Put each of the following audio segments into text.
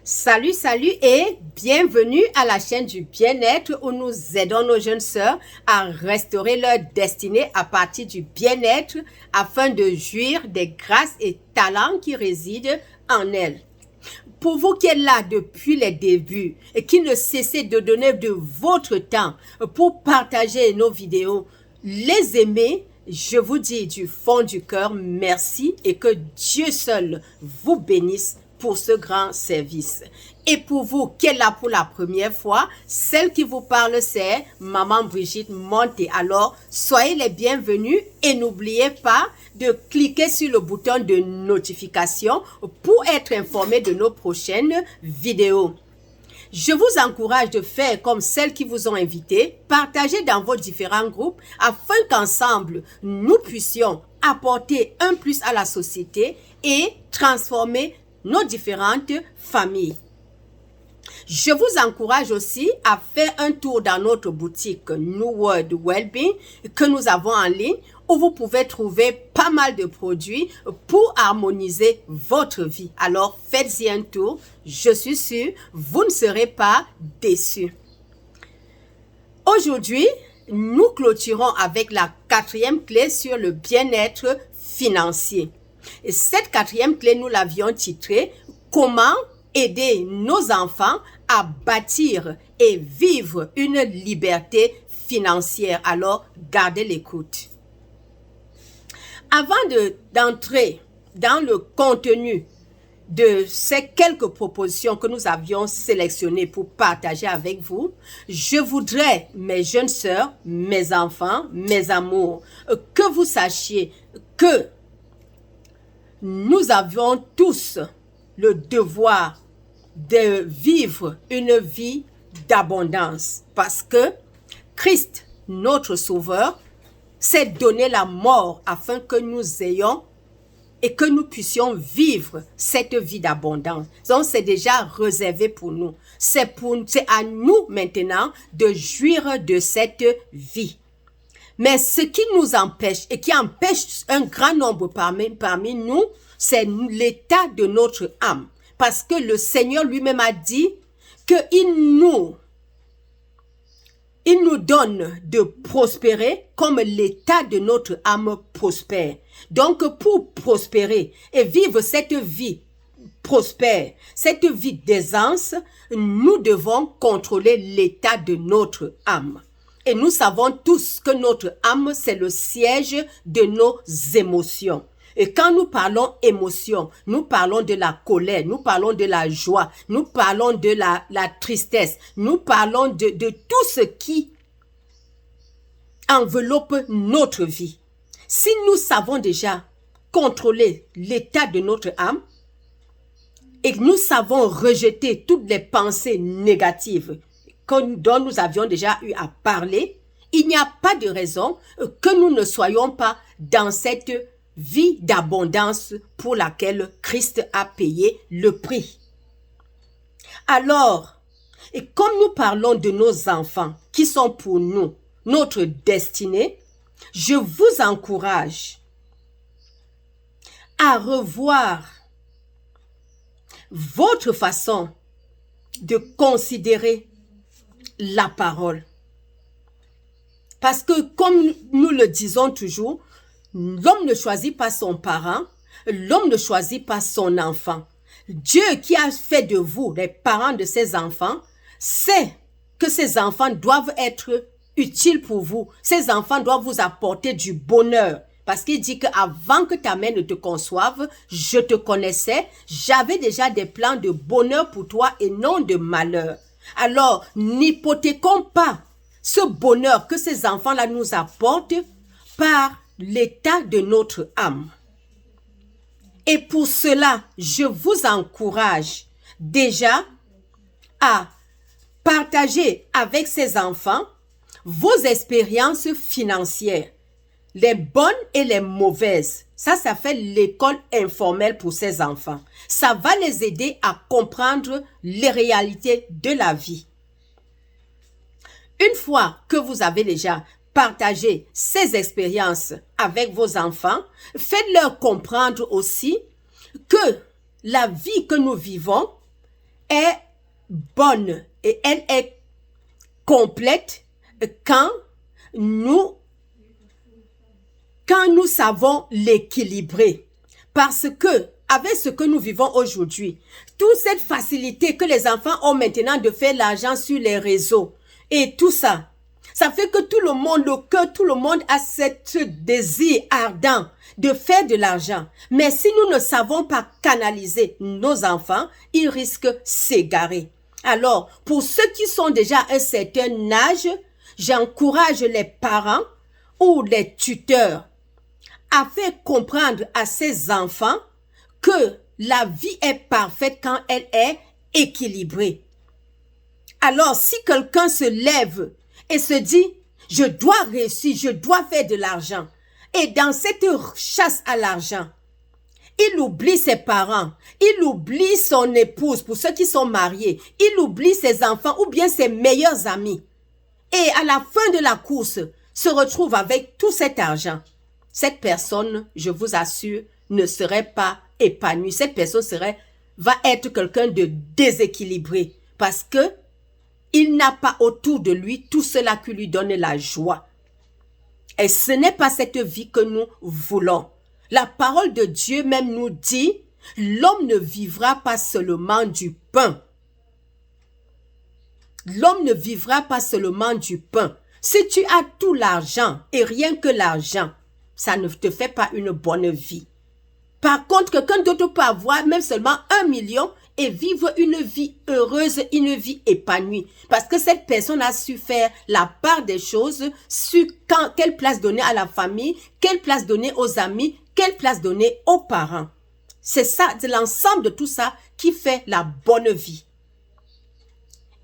Salut, salut et bienvenue à la chaîne du bien-être où nous aidons nos jeunes sœurs à restaurer leur destinée à partir du bien-être afin de jouir des grâces et talents qui résident en elles. Pour vous qui êtes là depuis les débuts et qui ne cessez de donner de votre temps pour partager nos vidéos, les aimer, je vous dis du fond du cœur merci et que Dieu seul vous bénisse pour ce grand service. Et pour vous qui êtes là pour la première fois, celle qui vous parle c'est Maman Brigitte Monté. Alors, soyez les bienvenus et n'oubliez pas de cliquer sur le bouton de notification pour être informé de nos prochaines vidéos. Je vous encourage de faire comme celles qui vous ont invité, partager dans vos différents groupes afin qu'ensemble, nous puissions apporter un plus à la société et transformer nos différentes familles. Je vous encourage aussi à faire un tour dans notre boutique New World Wellbeing que nous avons en ligne où vous pouvez trouver pas mal de produits pour harmoniser votre vie. Alors faites-y un tour, je suis sûre, vous ne serez pas déçus. Aujourd'hui, nous clôturons avec la 4e clé sur le bien-être financier. Et cette 4e clé, nous l'avions titrée « Comment aider nos enfants à bâtir et vivre une liberté financière ». Alors, gardez l'écoute. Avant d'entrer dans le contenu de ces quelques propositions que nous avions sélectionnées pour partager avec vous, je voudrais, mes jeunes sœurs, mes enfants, mes amours, que vous sachiez que nous avons tous le devoir de vivre une vie d'abondance parce que Christ, notre Sauveur, s'est donné la mort afin que nous ayons et que nous puissions vivre cette vie d'abondance. Donc, c'est déjà réservé pour nous. C'est à nous maintenant de jouir de cette vie. Mais ce qui nous empêche et qui empêche un grand nombre parmi nous, c'est l'état de notre âme. Parce que le Seigneur lui-même a dit qu'il nous donne de prospérer comme l'état de notre âme prospère. Donc, pour prospérer et vivre cette vie prospère, cette vie d'aisance, nous devons contrôler l'état de notre âme. Et nous savons tous que notre âme, c'est le siège de nos émotions. Et quand nous parlons émotion, nous parlons de la colère, nous parlons de la joie, nous parlons de la tristesse, nous parlons de tout ce qui enveloppe notre vie. Si nous savons déjà contrôler l'état de notre âme et que nous savons rejeter toutes les pensées négatives dont nous avions déjà eu à parler, il n'y a pas de raison que nous ne soyons pas dans cette vie d'abondance pour laquelle Christ a payé le prix. Alors, et comme nous parlons de nos enfants qui sont pour nous notre destinée, je vous encourage à revoir votre façon de considérer la parole. Parce que comme nous le disons toujours, l'homme ne choisit pas son parent, l'homme ne choisit pas son enfant. Dieu qui a fait de vous les parents de ses enfants, sait que ces enfants doivent être utiles pour vous. Ces enfants doivent vous apporter du bonheur. Parce qu'il dit qu'avant que ta mère ne te conçoive, je te connaissais, j'avais déjà des plans de bonheur pour toi et non de malheur. Alors, n'hypothéquons pas ce bonheur que ces enfants-là nous apportent par l'état de notre âme. Et pour cela, je vous encourage déjà à partager avec ces enfants vos expériences financières, les bonnes et les mauvaises. Ça fait l'école informelle pour ces enfants. Ça va les aider à comprendre les réalités de la vie. Une fois que vous avez déjà partagé ces expériences avec vos enfants, faites-leur comprendre aussi que la vie que nous vivons est bonne et elle est complète quand nous savons l'équilibrer. Parce que, avec ce que nous vivons aujourd'hui, toute cette facilité que les enfants ont maintenant de faire l'argent sur les réseaux et tout ça, ça fait que tout le monde a ce désir ardent de faire de l'argent. Mais si nous ne savons pas canaliser nos enfants, ils risquent de s'égarer. Alors, pour ceux qui sont déjà à un certain âge, j'encourage les parents ou les tuteurs à faire comprendre à ces enfants que la vie est parfaite quand elle est équilibrée. Alors, si quelqu'un se lève et se dit, je dois réussir, je dois faire de l'argent, et dans cette chasse à l'argent, il oublie ses parents, il oublie son épouse pour ceux qui sont mariés, il oublie ses enfants ou bien ses meilleurs amis. Et à la fin de la course, se retrouve avec tout cet argent. Cette personne, je vous assure, ne serait pas épanouie. Cette personne va être quelqu'un de déséquilibré parce que il n'a pas autour de lui tout cela qui lui donne la joie. Et ce n'est pas cette vie que nous voulons. La parole de Dieu même nous dit, l'homme ne vivra pas seulement du pain. L'homme ne vivra pas seulement du pain. Si tu as tout l'argent et rien que l'argent, ça ne te fait pas une bonne vie. Par contre, quelqu'un d'autre peut avoir même seulement 1 million et vivre une vie heureuse, une vie épanouie. Parce que cette personne a su faire la part des choses, sur quelle place donner à la famille, quelle place donner aux amis, quelle place donner aux parents. C'est ça, c'est l'ensemble de tout ça qui fait la bonne vie.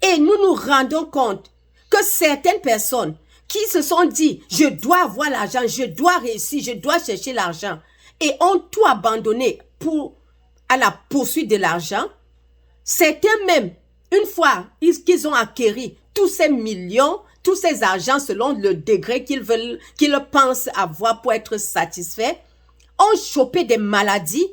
Et nous nous rendons compte que certaines personnes qui se sont dit, je dois avoir l'argent, je dois réussir, je dois chercher l'argent, et ont tout abandonné à la poursuite de l'argent, certains même, une fois qu'ils ont acquis tous ces millions, tous ces argents selon le degré qu'ils pensent avoir pour être satisfaits, ont chopé des maladies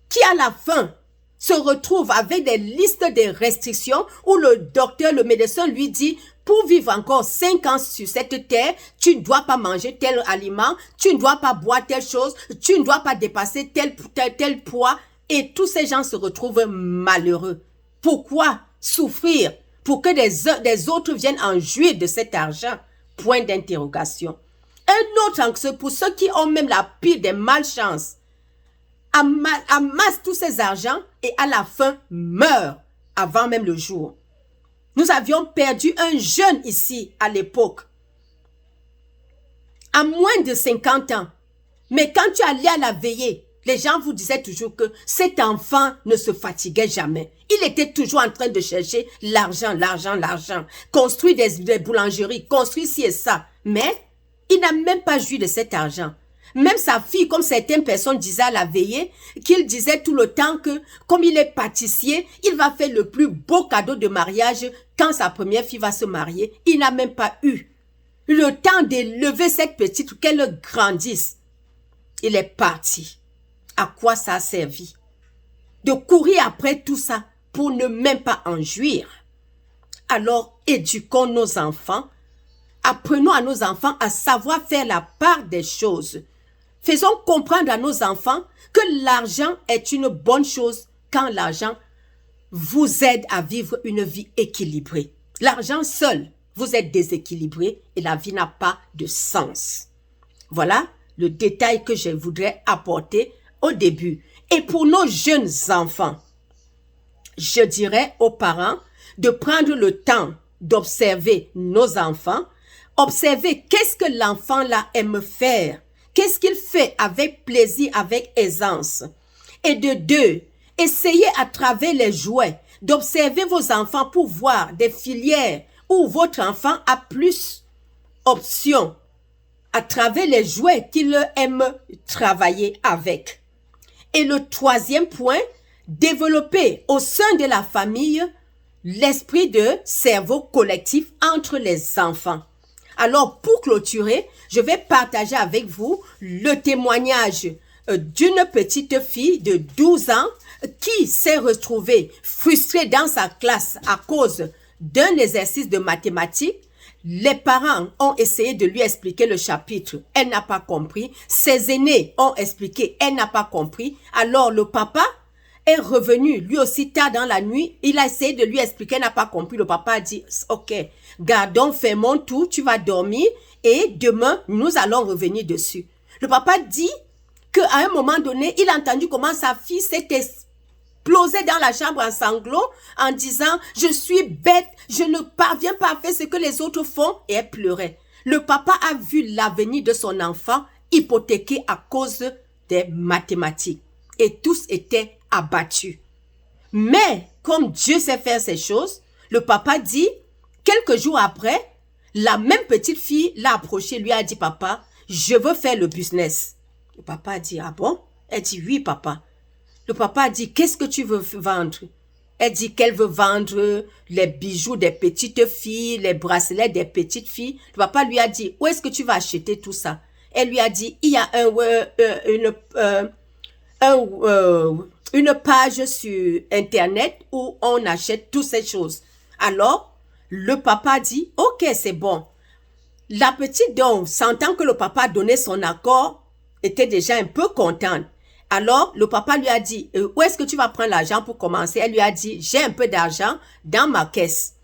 qui à la fin se retrouvent avec des listes de restrictions où le docteur, le médecin lui dit, pour vivre encore 5 ans sur cette terre, tu ne dois pas manger tel aliment, tu ne dois pas boire telle chose, tu ne dois pas dépasser tel poids. Et tous ces gens se retrouvent malheureux. Pourquoi souffrir pour que des autres viennent en jouir de cet argent? Point d'interrogation. Un autre anxieux pour ceux qui ont même la pire des malchances, amasse tous ces argents et à la fin meurt avant même le jour. Nous avions perdu un jeune ici à l'époque, à moins de 50 ans. Mais quand tu allais à la veillée, les gens vous disaient toujours que cet enfant ne se fatiguait jamais. Il était toujours en train de chercher l'argent, construire des boulangeries, construire ci et ça. Mais il n'a même pas joui de cet argent. Même sa fille, comme certaines personnes disaient à la veillée, qu'il disait tout le temps que, comme il est pâtissier, il va faire le plus beau cadeau de mariage quand sa première fille va se marier. Il n'a même pas eu le temps d'élever cette petite, qu'elle grandisse. Il est parti. À quoi ça a servi? De courir après tout ça pour ne même pas en jouir. Alors, éduquons nos enfants. Apprenons à nos enfants à savoir faire la part des choses. Faisons comprendre à nos enfants que l'argent est une bonne chose quand l'argent vous aide à vivre une vie équilibrée. L'argent seul, vous êtes déséquilibré et la vie n'a pas de sens. Voilà le détail que je voudrais apporter au début. Et pour nos jeunes enfants, je dirais aux parents de prendre le temps d'observer nos enfants, observer qu'est-ce que l'enfant là aime faire, qu'est-ce qu'il fait avec plaisir, avec aisance. Et de deux, essayez à travers les jouets d'observer vos enfants pour voir des filières où votre enfant a plus options à travers les jouets qu'il aime travailler avec. Et le troisième point, développer au sein de la famille l'esprit de cerveau collectif entre les enfants. Alors, pour clôturer, je vais partager avec vous le témoignage d'une petite fille de 12 ans qui s'est retrouvé frustré dans sa classe à cause d'un exercice de mathématiques. Les parents ont essayé de lui expliquer le chapitre, elle n'a pas compris. Ses aînés ont expliqué, elle n'a pas compris. Alors le papa est revenu lui aussi tard dans la nuit, il a essayé de lui expliquer, elle n'a pas compris. Le papa a dit, ok, gardons, fermons tout, tu vas dormir et demain, nous allons revenir dessus. Le papa dit qu'à un moment donné, il a entendu comment sa fille s'est explosée dans la chambre en sanglots en disant « Je suis bête, je ne parviens pas à faire ce que les autres font » et elle pleurait. Le papa a vu l'avenir de son enfant hypothéqué à cause des mathématiques et tous étaient abattus. Mais comme Dieu sait faire ces choses, le papa dit, quelques jours après, la même petite fille l'a approché, lui a dit « Papa, je veux faire le business. » Le papa a dit « Ah bon ?» Elle dit « Oui, papa. » Le papa a dit « Qu'est-ce que tu veux vendre ?» Elle dit qu'elle veut vendre les bijoux des petites filles, les bracelets des petites filles. Le papa lui a dit « Où est-ce que tu vas acheter tout ça ?» Elle lui a dit « Il y a une page sur Internet où on achète toutes ces choses. » Alors, le papa dit « Ok, c'est bon. » La petite donc, sentant que le papa a donné son accord, était déjà un peu contente. Alors, le papa lui a dit, où est-ce que tu vas prendre l'argent pour commencer? Elle lui a dit, j'ai un peu d'argent dans ma caisse.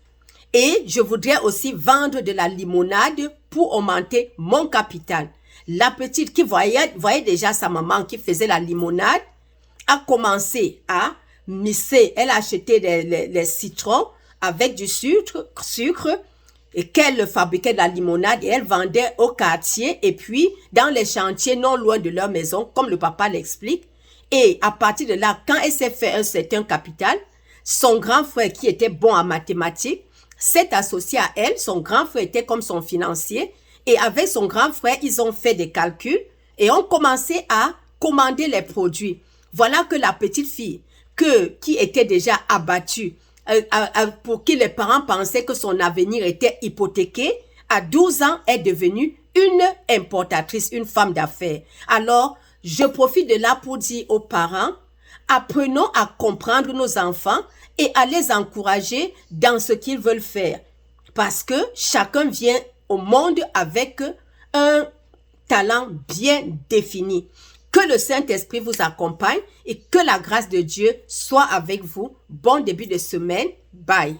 Et je voudrais aussi vendre de la limonade pour augmenter mon capital. La petite qui voyait déjà sa maman qui faisait la limonade, a commencé à mixer. Elle a acheté les citrons avec du sucre, et qu'elle fabriquait de la limonade et elle vendait au quartier et puis dans les chantiers non loin de leur maison, comme le papa l'explique. Et à partir de là, quand elle s'est fait un certain capital, son grand frère qui était bon en mathématiques s'est associé à elle. Son grand frère était comme son financier et avec son grand frère, ils ont fait des calculs et ont commencé à commander les produits. Voilà que la petite fille qui était déjà abattue, pour qui les parents pensaient que son avenir était hypothéqué, à 12 ans, est devenue une importatrice, une femme d'affaires. Alors, je profite de là pour dire aux parents, apprenons à comprendre nos enfants et à les encourager dans ce qu'ils veulent faire. Parce que chacun vient au monde avec un talent bien défini. Que le Saint-Esprit vous accompagne et que la grâce de Dieu soit avec vous. Bon début de semaine. Bye.